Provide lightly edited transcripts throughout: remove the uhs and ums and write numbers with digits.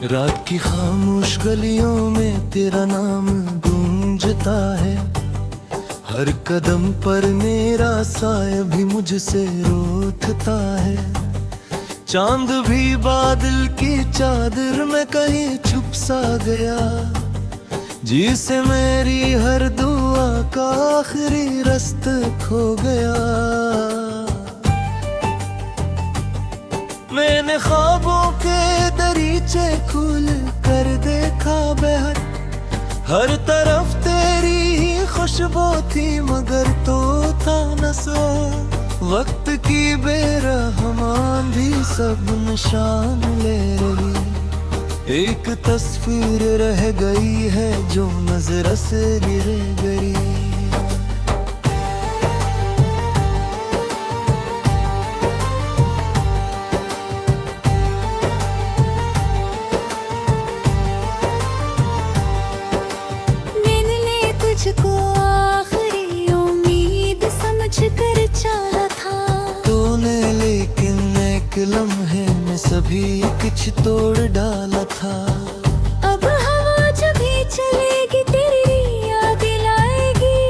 रात की खामोश गलियों में तेरा नाम गूंजता है। हर कदम पर मेरा साया भी मुझसे रूठता है। चांद भी बादल की चादर में कहीं छुप सा गया, जिसे मेरी हर दुआ का आखिरी रास्ता खो गया। मैंने ख्वाबों के दरीचे खुल कर देखा बेहद, हर तरफ तेरी ही खुशबू थी मगर तो था न सो। वक्त की बेरहमान भी सब निशान ले रही, एक तस्वीर रह गई है जो नजर से गिर गई। तुझको आखिरी उम्मीद समझ कर चाहा था तूने, लेकिन एक लम्हे में सभी कुछ तोड़ डाला था। अब हवा जब भी चलेगी तेरी याद दिलाएगी,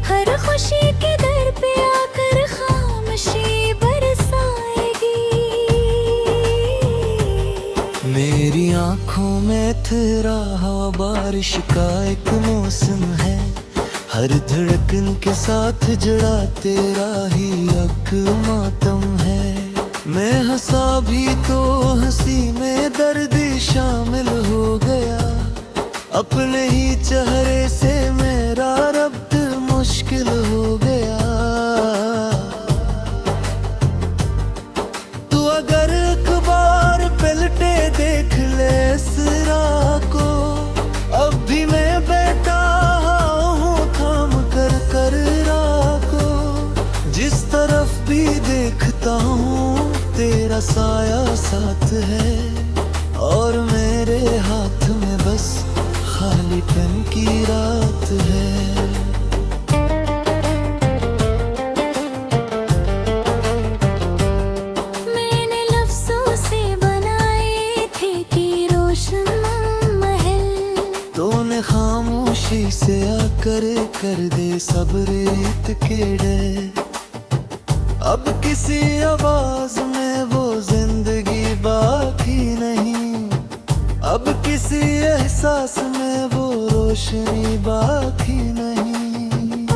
हर खुशी के दर पे आकर खामोशी बरसाएगी। मेरी आंखों में तेरा हवा बारिश का एक मौसम है, हर धड़कन के साथ जुड़ा तेरा ही एक मातम है। मैं हंसा भी तो हंसी में दर्द शामिल हो गया, अपने ही चेहरे से मेरा रब्त मुश्किल हो गया। तू अगर एक बार पलटे देख ले इस राह को, अब भी मैं बैठा हूँ थाम कर कर राह को। जिस तरफ भी देखता हूँ तेरा साया साथ है, और मेरे हाथ में बस खालीपन की रात है। खामोशी से आकर कर दे सब रेत के डर, अब किसी आवाज में वो जिंदगी बाकी नहीं, अब किसी एहसास में वो रोशनी बाकी नहीं।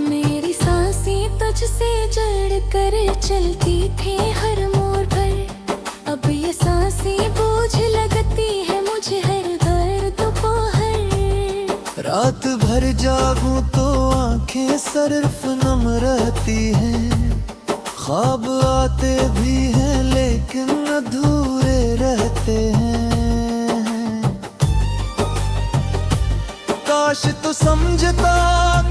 मेरी सांसें तुझसे जड़ कर चलती थी हर मोड़ पर, अब ये सांसें बोझ लगती है मुझे हर रात भर जागूं तो आंखें सिर्फ नम रहती हैं, ख्वाब आते भी हैं लेकिन अधूरे रहते हैं। काश तू समझता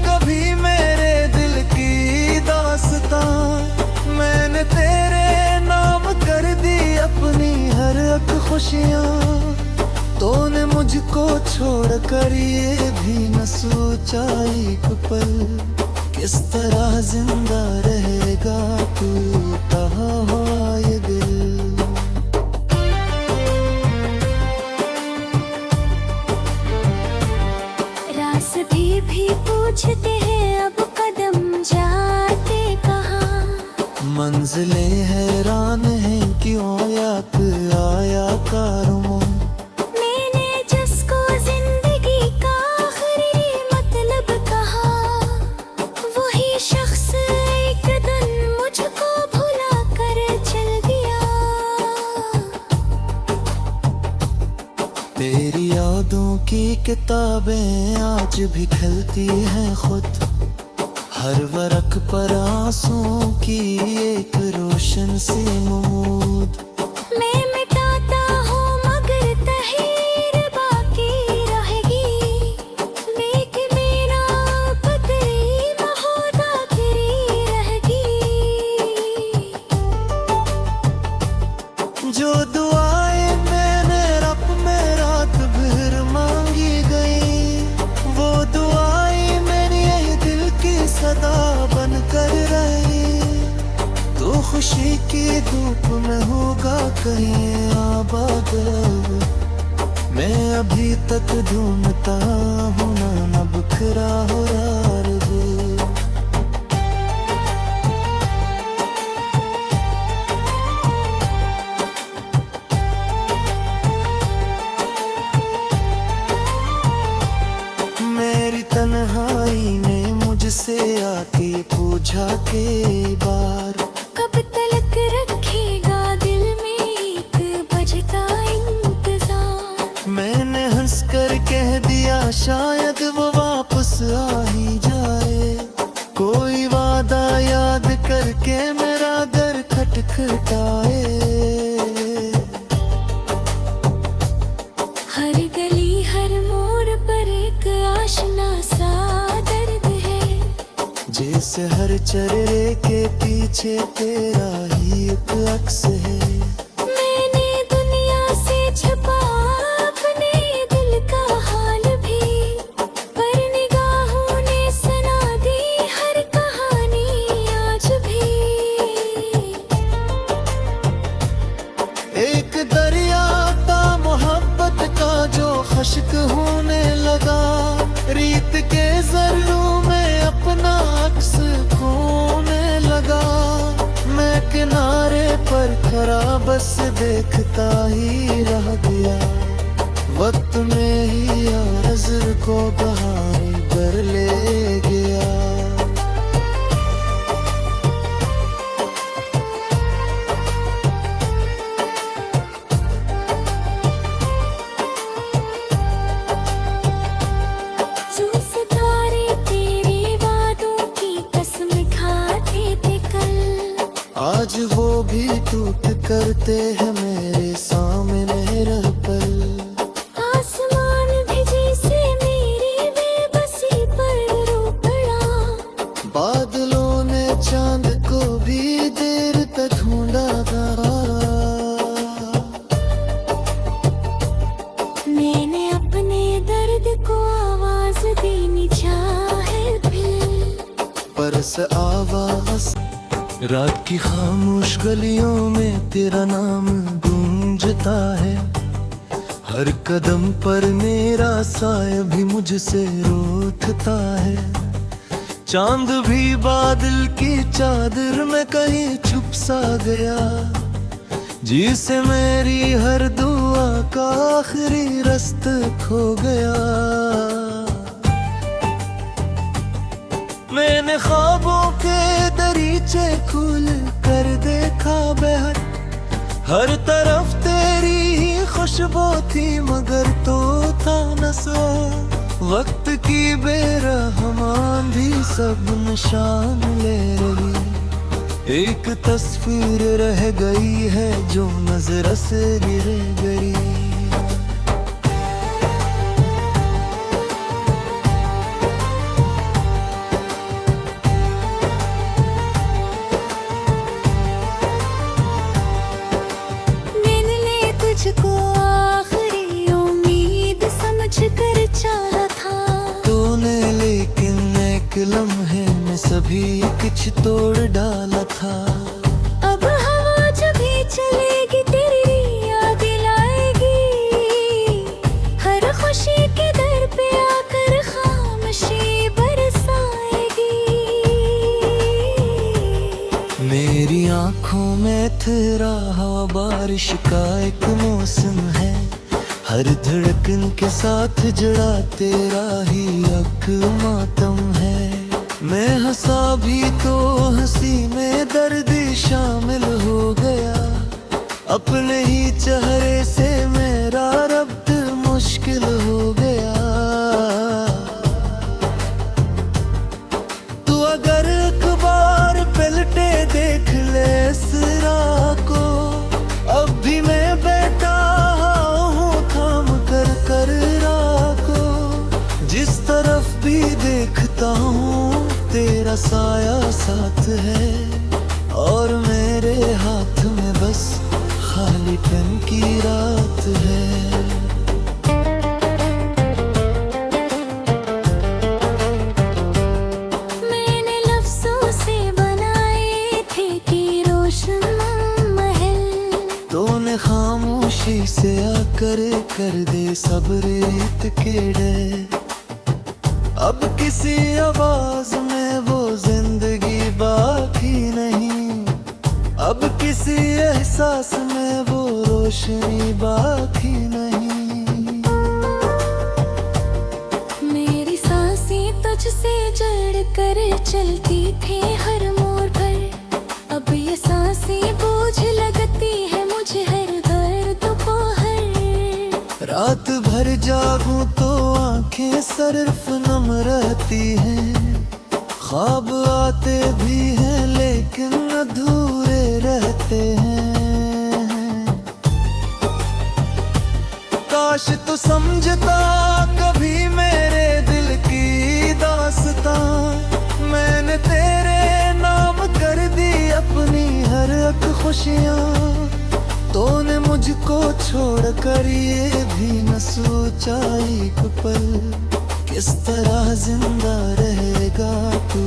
कभी मेरे दिल की दास्तां, मैंने तेरे नाम कर दी अपनी हर एक खुशियाँ। तूने मुझको छोड़ कर ये भी न सोचा एक पल, किस तरह जिंदा रहेगा टूटा हुआ ये दिल। रास्ते भी पूछते हैं अब कदम जाते कहाँ, मंजिलें हैरान हैं क्यों याद आया कारवां। तेरी यादों की किताबें आज भी खिलती हैं खुद, हर वर्क पर आंसुओं की एक रोशन सी नमूद। मैं मिटाता हूँ मगर तहीर बाकी रहेगी, लेकिन मेरा पतरी महोदा तेरी रहेगी। जो दुआएं मैंने रब में रात भर मांगी गई, वो दुआएं मेरी यही दिल की सदा बन कर रही। तू खुशी की धूप में होगा कहीं आबाद। मैं अभी तक ढूंढता हूँ ना बिखरा हो यार वो। मेरी तन्हाई ने मुझसे आके पूछा के बार, कब तलक रखेगा दिल में एक बजता इंतजार। मैंने हंस कर कह दिया शायद वो वापस आ ही जाए। कोई वादा याद करके मेरा दर खटखटाए। हर गली हर मोड़ पर एक आशना सा दर्द है। जैसे हर चेहरे के पीछे तेरा ही एक अक्स है। मैंने दुनिया से छुपा अपने दिल का हाल भी, पर निगाहों ने सुना दी हर कहानी आज भी। एक दरिया था मोहब्बत का जो खश्क होने लगा। रीत के जर्रों में अपना अक्स खोने लगा। मैं किनारे पर खड़ा बस देखता ही रह गया। वक्त में ही नजर को बहाने कर ले गया। जो सितारे तेरे वादों की कसम खाते थे कल, आज वो भी टूट करते हैं मेरे सामने रह पल। आसमान भी जैसे मेरी बेबसी पर रो पड़ा। बादलों ने चांद को भी देर तक ढूंढा था। मैंने अपने दर्द को आवाज देनी चाहे फिर, परस आवाज रात की खामोश गलियों में तेरा नाम गूंजता है। हर कदम पर मेरा साया भी मुझसे रूठता है। चांद भी बादल की चादर में कहीं छुप सा गया। जिसे मेरी हर दुआ का आखिरी रास्ता खो गया। मैंने ख्वाबों के दरीचे खुल कर देखा बेहद। हर तरफ तेरी ही खुशबू थी मगर तो था न सो। वक्त की बेरहमान भी सब निशान ले रही। एक तस्वीर रह गई है जो नजर से गिर गई। तुझको आखिरी उम्मीद समझ कर चाहा था तूने, लेकिन एक लम्हे में सभी कुछ तोड़ डाला था। अब हवा जब भी चलेगी तेरी याद दिलाएगी। हर खुशी के दर पे आकर खामोशी बरसाएगी। मेरी आंखों में तेरा हवा बारिश का एक मौसम है। हर धड़कन के साथ जड़ा तेरा ही एक मातम है। मैं हंसा भी तो हंसी में दर्द शामिल हो गया। अपने ही चेहरे से मेरा रब्त मुश्किल हो गया। तू अगर अखबार पलटे देख ले इस राह को, अब भी मैं बैठा हूँ थाम कर कर राह को। जिस तरफ भी देखता हूँ तेरा साया साथ है। और मेरे हाथ में बस खालीपन की रात है। दूरी से आकर कर दे सब रेत के डर। अब किसी आवाज में वो जिंदगी बाकी नहीं, अब किसी एहसास में वो रोशनी बाकी नहीं। मेरी सांसें तुझसे जड़ कर चलती थी हर मोड़ पर, अब ये सांसें बोझ लगती है मुझे हर दोपहर। रात भर जागूं तो आंखें सिर्फ नम रहती हैं, ख्वाब आते भी हैं लेकिन अधूरे रहते हैं। काश तू समझता कभी मेरे दिल की दास्तां, मैंने तेरे नाम कर दी अपनी हर एक खुशियाँ। तूने मुझको छोड़ कर ये भी न सोचा एक पल, किस तरह जिंदा रहेगा तू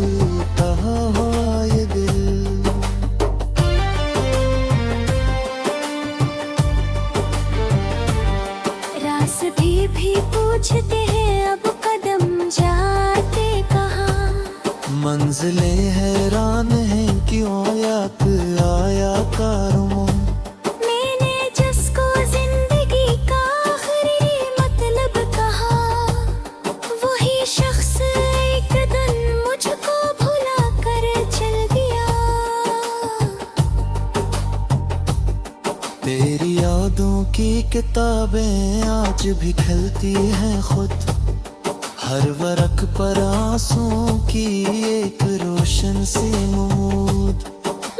कहाँ हुआ ये दिल। रास्ते भी पूछते हैं अब कदम जाते कहाँ, मंजिलें हैरान हैं क्यों याद आया कारवां। मैंने जिसको जिंदगी का आखिरी मतलब कहा, वही शख्स एक दिन मुझको भुला कर चल दिया। तेरी यादों की किताबें आज भी खिलती हैं खुद, हर वर्क पर आंसुओं की एक रोशन सी नमूद।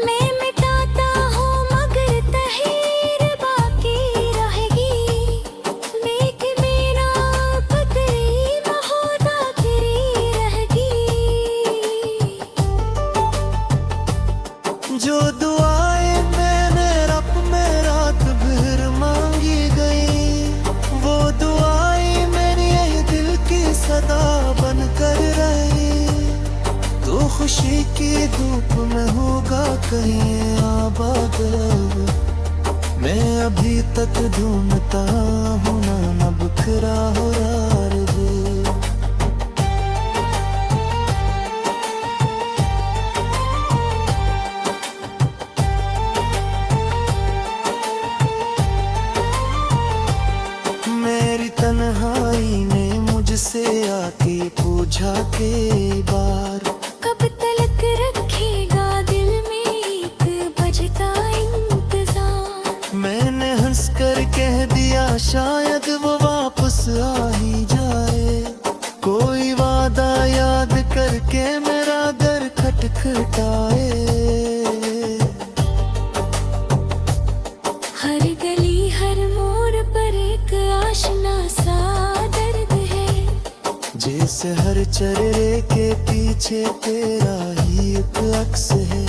मैं मिटाता हूँ मगर तहीर बाकी रहेगी, लेकिन मेरा पतरी महोदा तेरी रहेगी। जो दुआएं मैंने रब में रात भर मांगी गई, वो दुआएं मेरी यही दिल की सदा बन कर रही। तू खुशी की धूप में होगा कहीं आबाद, मैं अभी तक ढूंढता हूँ ना बिखरा हो यार दिल। मेरी तन्हाई ने मुझसे आके पूछा के बार, कब तलक रखेगा दिल में एक बजता इंतजार। मैंने हंस कर कह दिया शायद वो वापस आ ही जाए, कोई वादा याद करके मेरा दर खटखटाए। हर गली हर मोड़ पर एक आशना सा दर्द है, जैसे हर चेहरे के पीछे तेरा ही एक अक्स है।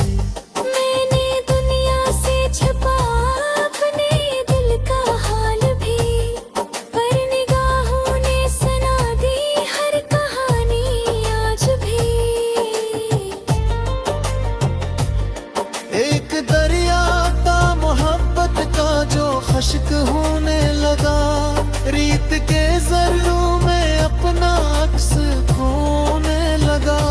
मैंने दुनिया से छुपा अपने दिल का हाल भी, पर निगाहों ने सुना दी हर कहानी आज भी। एक दरिया था मोहब्बत का जो खश्क होने लगा, रीत के जर्रों में अपना अक्स खोने लगा।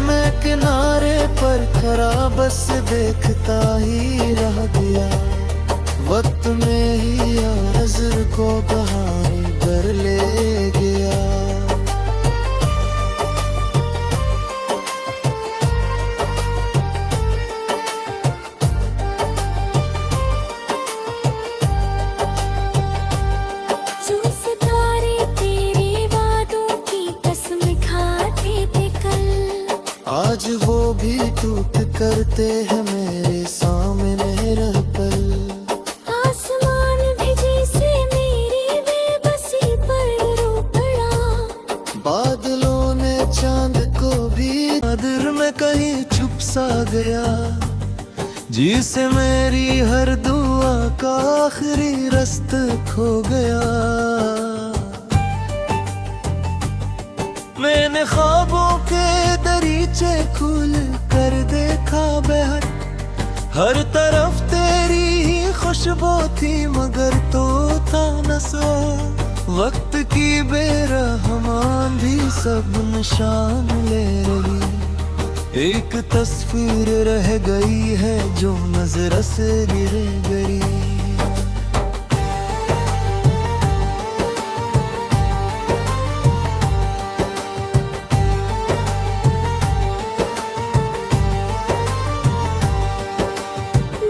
मैं किनारे पर खड़ा बस देखता ही रह गया, वक्त में ही नजर को कहानी कर ले गया। जो सितारे तेरे वादों की कसम खाते थे कल, आज वो भी टूट करते हैं मेरे सामने रह पल। आसमान भी जैसे मेरी बेबसी पर रो पड़ा, बादलों ने चांद को भी चादर में कहीं छुप सा गया, जिसे मेरी हर दुआ का आखिरी रस्त खो गया। मैंने ख्वाबों के दरीचे खुल कर देखा बेहद, हर तरफ तेरी ही खुशबू थी मगर तो था न सो। वक्त की बेरहमान भी सब निशान ले रही। एक तस्वीर रह गई है जो नजर से गिरे गई।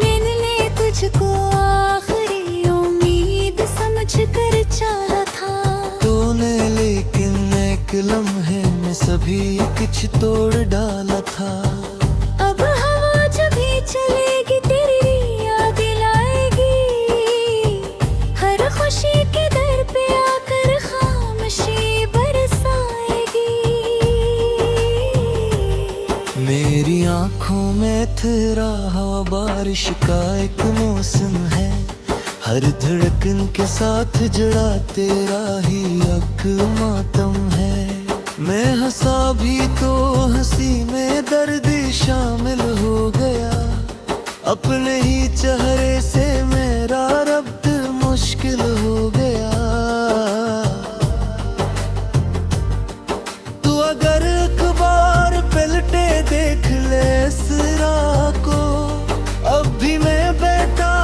मैंने तुझको आखिरी उम्मीद समझ कर चाहा था। तूने लेकिन एक लम्हे में सभी कुछ तोड़ डाला था। अब हवा जब भी चलेगी तेरी याद दिलाएगी। हर खुशी के दर पे आकर खामोशी बरसाएगी। मेरी आंखों में तेरा हवा बारिश का एक मौसम है। हर धड़कन के साथ जड़ा तेरा ही एक मातम है। मैं हंसा भी तो हंसी में दर्द शामिल हो गया। अपने ही चेहरे से मेरा रब्त मुश्किल हो गया। तू अगर अखबार पलटे देख ले इस राह को। अब भी मैं बैठा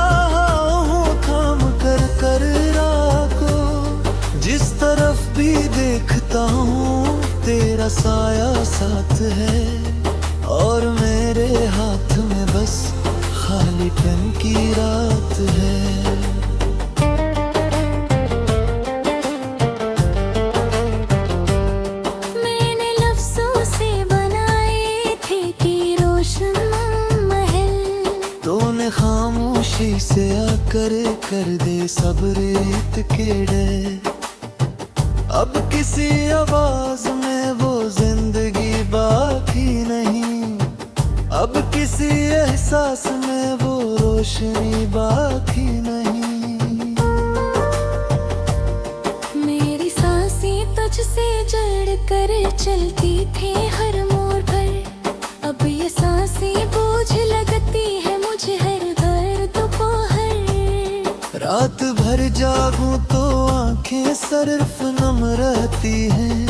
हूँ थाम कर राह को। जिस तरफ भी देखता हूँ तेरा साया साथ है। और मेरे हाथ में बस खाली पन की रात है। मैंने लफ्जों से बनाए थे कि रोशन महल। तूने खामोशी से आकर कर दे सब रेत के डर। अब किसी आवाज में वो जिंदगी बाकी नहीं। अब किसी एहसास में वो रोशनी बाकी नहीं। मेरी सांसें तुझसे जड़ कर चलती थी हर मोड़ पर। अब ये सांसें बोझ लगती है मुझे हर दोपहर। रात भर जागूं तो आंखें सिर्फ नम रहती हैं।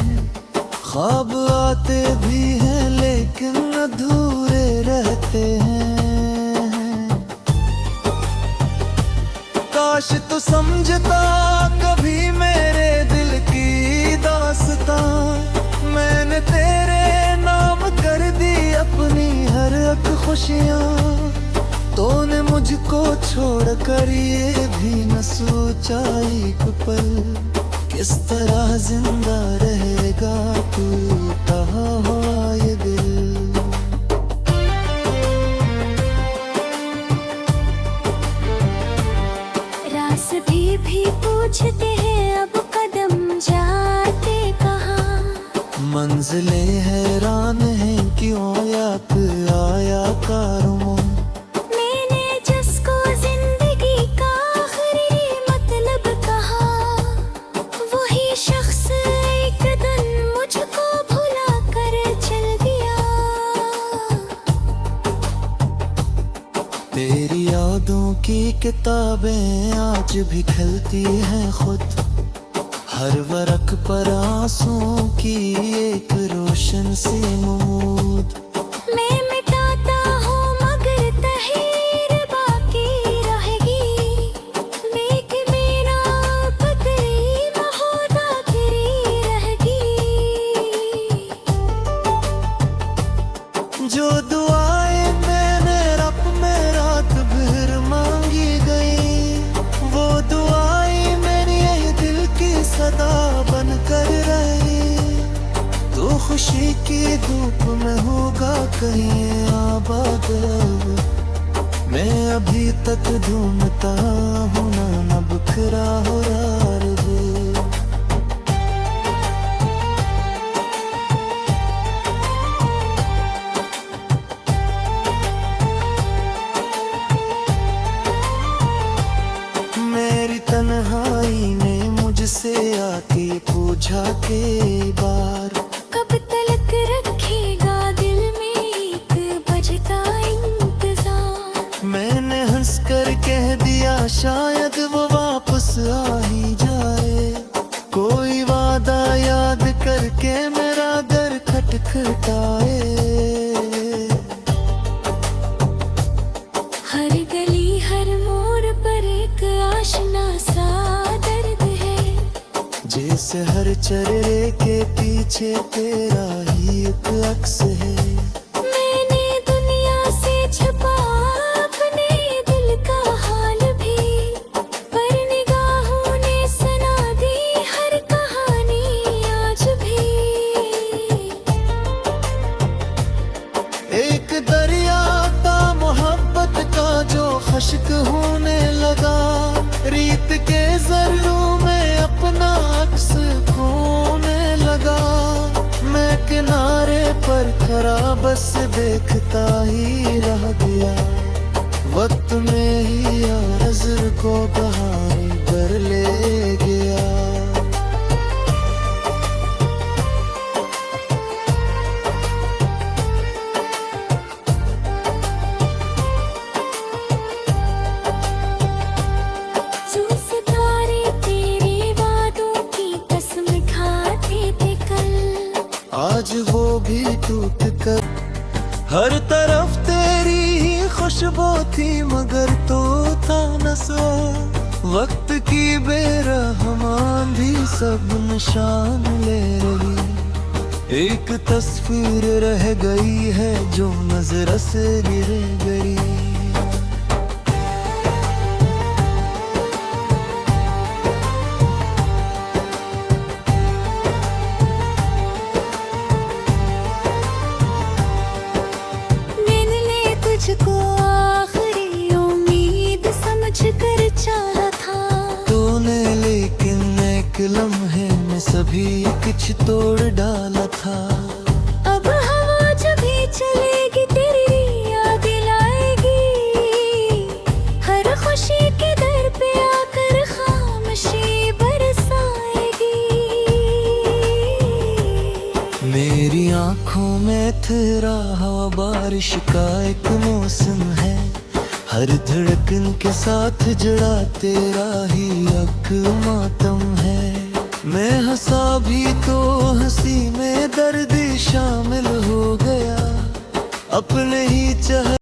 ख्वाब आते भी हैं लेकिन अधूरे रहते हैं। काश तू समझता कभी मेरे दिल की दास्तां। मैंने तेरे नाम कर दी अपनी हर एक खुशियाँ। तूने मुझको छोड़ कर ये भी न सोचा एक पल। किस तरह जिंदा रहेगा टूटा हुआ ये दिल। रास्ते भी पूछते हैं अब कदम जाते कहाँ। मंजिलें हैरान हैं क्यों याद आया कारवां। मैंने जिसको जिंदगी का आखिरी मतलब कहा। वही शख्स एक दिन मुझको भुला कर चल दिया। तेरी यादों की किताबें आज भी खिलती हैं खुद। हर वर्क पर आंसुओं की एक रोशन सी नमूद। मैं मिटाता हूँ मगर तहीर बाकी रहेगी। लेकिन मेरा बदली महोदा तेरी रहेगी। जो दुआएं मैंने रब में रात भर मांगी गई। वो दुआएं मेरी यही दिल की सदा बन कर रही। तो खुशी की धूप में होगा कहीं आबाद। मैं अभी तक ढूंढता हूँ ना बिखरा हो यार वो। मेरी तन्हाई ने मुझसे आके पूछा के बार। कब तलक रखेगा दिल में एक बजता इंतजार। मैंने हंस कर कह दिया शायद वो वापस आए। से हर चेहरे के पीछे तेरा ही एक अक्स है। मैंने दुनिया से छुपा अपने दिल का हाल भी, पर निगाहों ने सुना दी हर कहानी आज भी। एक दरिया था मोहब्बत का जो खश्क होने लगा, रीत के जर्रों में अपना अक्स खोने लगा। मैं किनारे पर खड़ा बस देखता ही रह गया, वक्त में ही नजर को बहार कर ले गया। जो सितारे तेरे वादों की कसम खाते थे कल, आज वो भी टूट कर। हर तरफ तेरी ही खुशबू थी मगर तो था नशा, वक्त की बेरहमान भी सब निशान ले रही। एक तस्वीर रह गई है जो नजर से गिर गई। तुझको आखिरी उम्मीद समझ कर चाहा था तूने, लेकिन एक लम्हे में सभी कुछ तोड़ डाला था। अब हवा जब भी चलेगी तेरी याद दिलाएगी, हर खुशी के दर पे आकर खामोशी बरसाएगी। मेरी आंखों में तेरा हवा बारिश का एक मौसम है, हर धड़कन के साथ जुड़ा तेरा ही एक मातम है। मैं हंसा भी तो हंसी में दर्द शामिल हो गया, अपने ही चाह